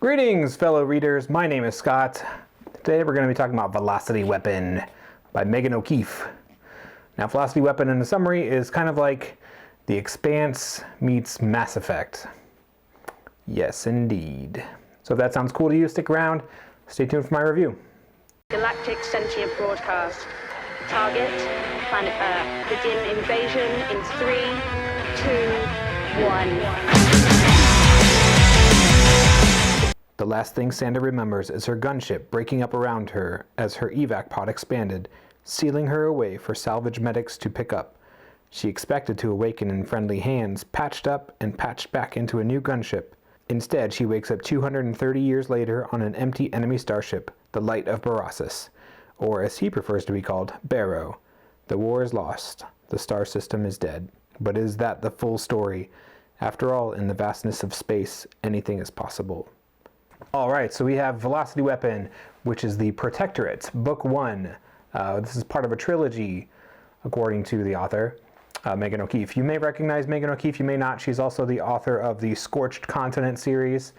Greetings, fellow readers. My name is Scott. Today we're going to be talking about Velocity Weapon by Megan O'Keefe. Now, Velocity Weapon in the summary is kind of like The Expanse meets Mass Effect. Yes, indeed. So if that sounds cool to you, stick around. Stay tuned for my review. Galactic sentient broadcast. Target, planet Earth. Begin invasion in 3, 2, 1. The last thing Sanda remembers is her gunship breaking up around her as her evac pod expanded, sealing her away for salvage medics to pick up. She expected to awaken in friendly hands, patched up and patched back into a new gunship. Instead, she wakes up 230 years later on an empty enemy starship, the Light of Berossus, or as he prefers to be called, Barrow. The war is lost. The star system is dead. But is that the full story? After all, in the vastness of space, anything is possible. Alright, so we have Velocity Weapon, which is the Protectorate, Book 1. This is part of a trilogy, according to the author, Megan O'Keefe. You may recognize Megan O'Keefe, you may not. She's also the author of the Scorched Continent series,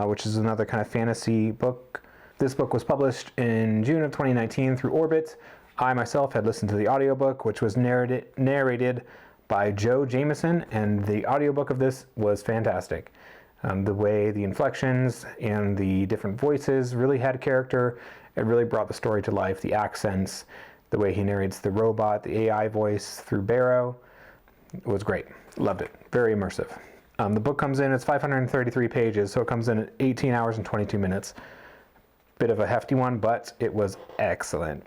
which is another kind of fantasy book. This book was published in June of 2019 through Orbit. I myself had listened to the audiobook, which was narrated by Jameson, and the audiobook of this was fantastic. The way the inflections and the different voices really had character. It really brought the story to life. The accents, the way he narrates the robot, the AI voice through Barrow. It was great. Loved it. Very immersive. The book comes in, it's 533 pages, so it comes in at 18 hours and 22 minutes. Bit of a hefty one, but it was excellent.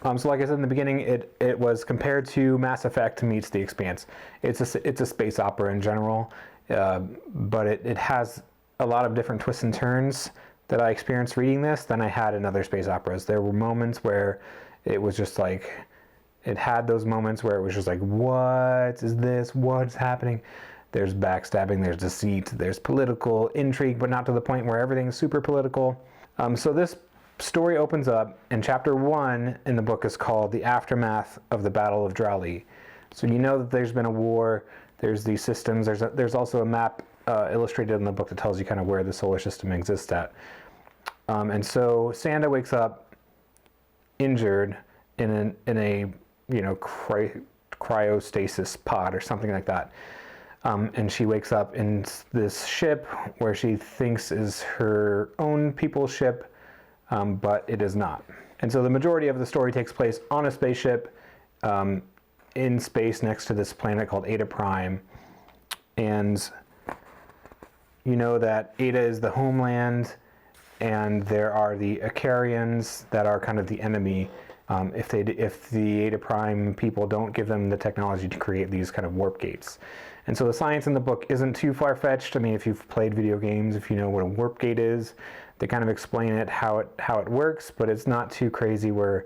So like I said in the beginning, it was compared to Mass Effect meets The Expanse. It's a space opera in general. But it has a lot of different twists and turns that I experienced reading this than I had in other space operas. There were moments where it was just like, it had those moments where it was just like, what is this? What's happening? There's backstabbing, there's deceit, there's political intrigue, but not to the point where everything's super political. So this story opens up, and chapter 1 in the book is called The Aftermath of the Battle of Drowley. So you know that there's been a war. There's these systems. There's also a map illustrated in the book that tells you kind of where the solar system exists at. And so Sanda wakes up injured in a cryostasis pod or something like that. And she wakes up in this ship where she thinks is her own people's ship, but it is not. And so the majority of the story takes place on a spaceship, in space next to this planet called Eta Prime. And you know that Eta is the homeland, and there are the Icarians that are kind of the enemy. If the Eta Prime people don't give them the technology to create these kind of warp gates. And so the science in the book isn't too far-fetched. I mean, if you've played video games, if you know what a warp gate is, they kind of explain it, how it works, but it's not too crazy where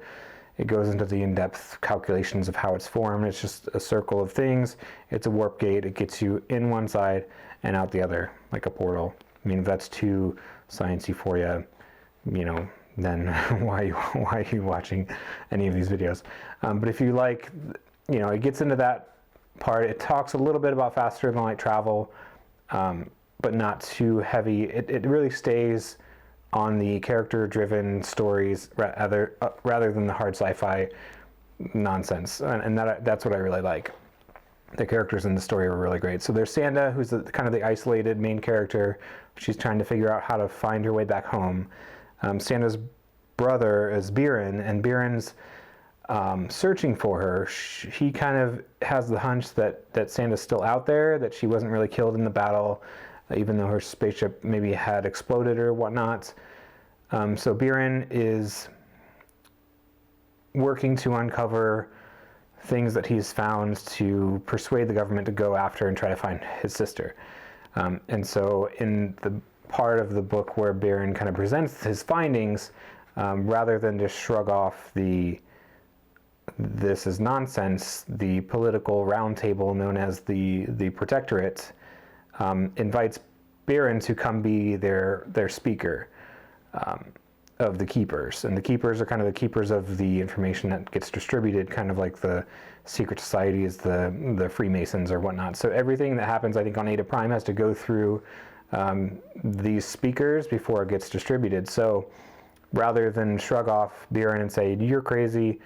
it goes into the in-depth calculations of how it's formed. It's just a circle of things. It's a warp gate. It gets you in one side and out the other, like a portal. I mean, if that's too sciencey for you, then why are you watching any of these videos? But if you like, it gets into that part. It talks a little bit about faster than light travel, but not too heavy. It really stays on the character-driven stories rather than the hard sci-fi nonsense, and that's what I really like. The characters in the story are really great. So there's Sanda, who's kind of the isolated main character. She's trying to figure out how to find her way back home. Sanda's brother is Biren, and Biren's searching for her. He kind of has the hunch that Sanda's still out there, that she wasn't really killed in the battle, even though her spaceship maybe had exploded or whatnot. So Biren is working to uncover things that he's found to persuade the government to go after and try to find his sister. And so in the part of the book where Biren kind of presents his findings, rather than just shrug off this is nonsense, the political roundtable known as the Protectorate invites Biren to come be their speaker of the keepers. And the keepers are kind of the keepers of the information that gets distributed, kind of like the secret societies, the Freemasons or whatnot. So everything that happens, I think, on Eta Prime has to go through these speakers before it gets distributed. So rather than shrug off Buren and say, you're crazy,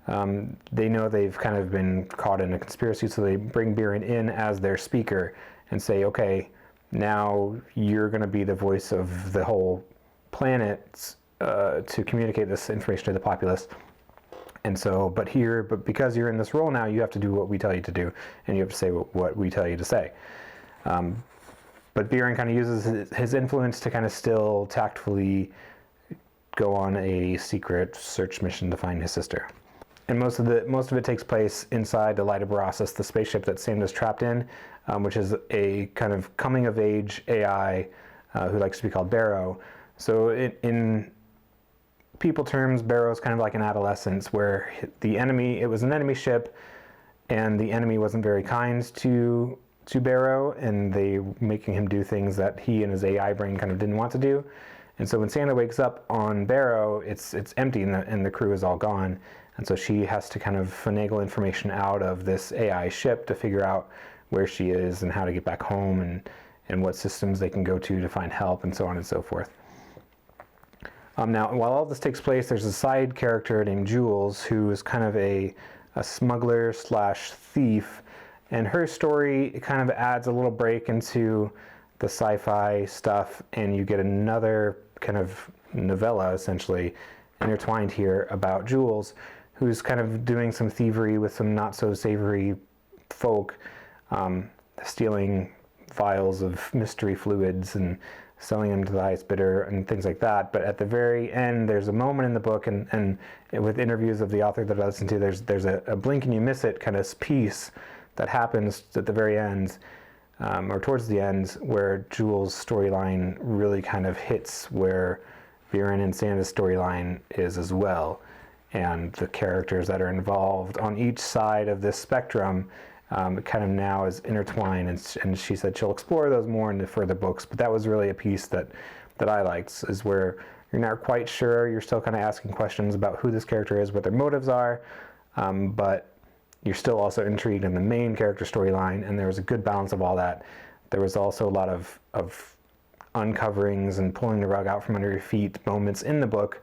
they know they've kind of been caught in a conspiracy, so they bring Buren in as their speaker and say, okay, now you're going to be the voice of the whole planet to communicate this information to the populace. And so, but because you're in this role now, you have to do what we tell you to do, and you have to say what we tell you to say. But Buren kind of uses his influence to kind of still tactfully go on a secret search mission to find his sister. And most of it takes place inside the Light of Berossus, the spaceship that Sanda's trapped in, which is a kind of coming-of-age AI who likes to be called Barrow. So in people terms, Barrow is kind of like an adolescence, where it was an enemy ship, and the enemy wasn't very kind to Barrow, and they making him do things that he and his AI brain kind of didn't want to do. And so when Sanda wakes up on Barrow, it's empty, and the crew is all gone. And so she has to kind of finagle information out of this AI ship to figure out where she is and how to get back home, and what systems they can go to find help, and so on and so forth. Now, while all this takes place, there's a side character named Jules, who is kind of a smuggler / thief, and her story kind of adds a little break into the sci-fi stuff, and you get another kind of novella, essentially, intertwined here about Jules, who's kind of doing some thievery with some not-so-savory folk, stealing vials of mystery fluids and selling them to the highest bidder and things like that. But at the very end, there's a moment in the book, and with interviews of the author that I listened to, there's a blink and you miss it kind of piece that happens at the very end, or towards the end, where Jules' storyline really kind of hits where Buren and Sanda's storyline is as well. And the characters that are involved on each side of this spectrum kind of now is intertwined, and she said she'll explore those more in the further books. But that was really a piece that I liked, is where you're not quite sure, you're still kind of asking questions about who this character is, what their motives are, but you're still also intrigued in the main character storyline, and there was a good balance of all that. There was also a lot of uncoverings and pulling the rug out from under your feet moments in the book,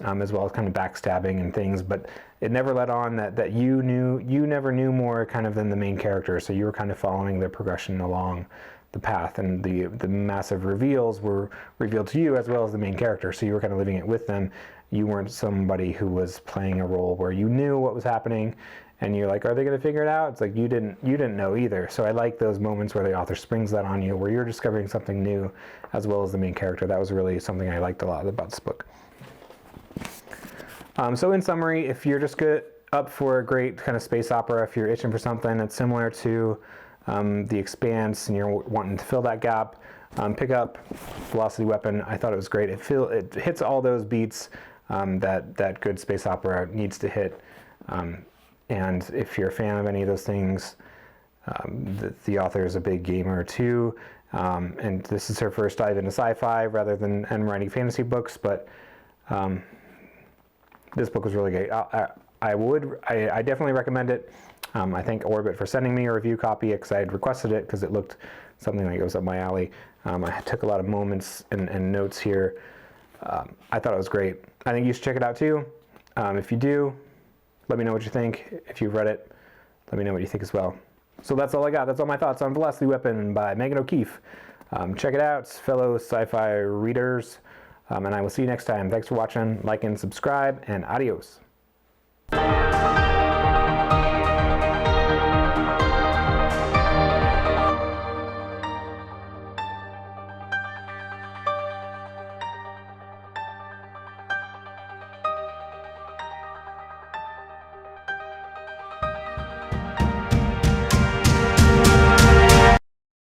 as well as kind of backstabbing and things, but it never let on that you never knew more kind of than the main character, so you were kind of following their progression along the path, and the massive reveals were revealed to you as well as the main character, so you were kind of living it with them. You weren't somebody who was playing a role where you knew what was happening, and you're like, are they going to figure it out? It's like you didn't know either. So I like those moments where the author springs that on you, where you're discovering something new as well as the main character. That was really something I liked a lot about this book. So in summary, if you're just up for a great kind of space opera, if you're itching for something that's similar to The Expanse and you're wanting to fill that gap, pick up Velocity Weapon. I thought it was great. It hits all those beats that good space opera needs to hit. And if you're a fan of any of those things, the author is a big gamer too. And this is her first dive into sci-fi rather than writing fantasy books, but this book was really great. I definitely recommend it. I thank Orbit for sending me a review copy, because I had requested it because it looked something like it was up my alley. I took a lot of moments and notes here. I thought it was great. I think you should check it out too. If you do, let me know what you think. If you've read it, let me know what you think as well. So that's all I got. That's all my thoughts on Velocity Weapon by Megan O'Keefe. Check it out, fellow sci-fi readers. And I will see you next time. Thanks for watching, like and subscribe, and adios.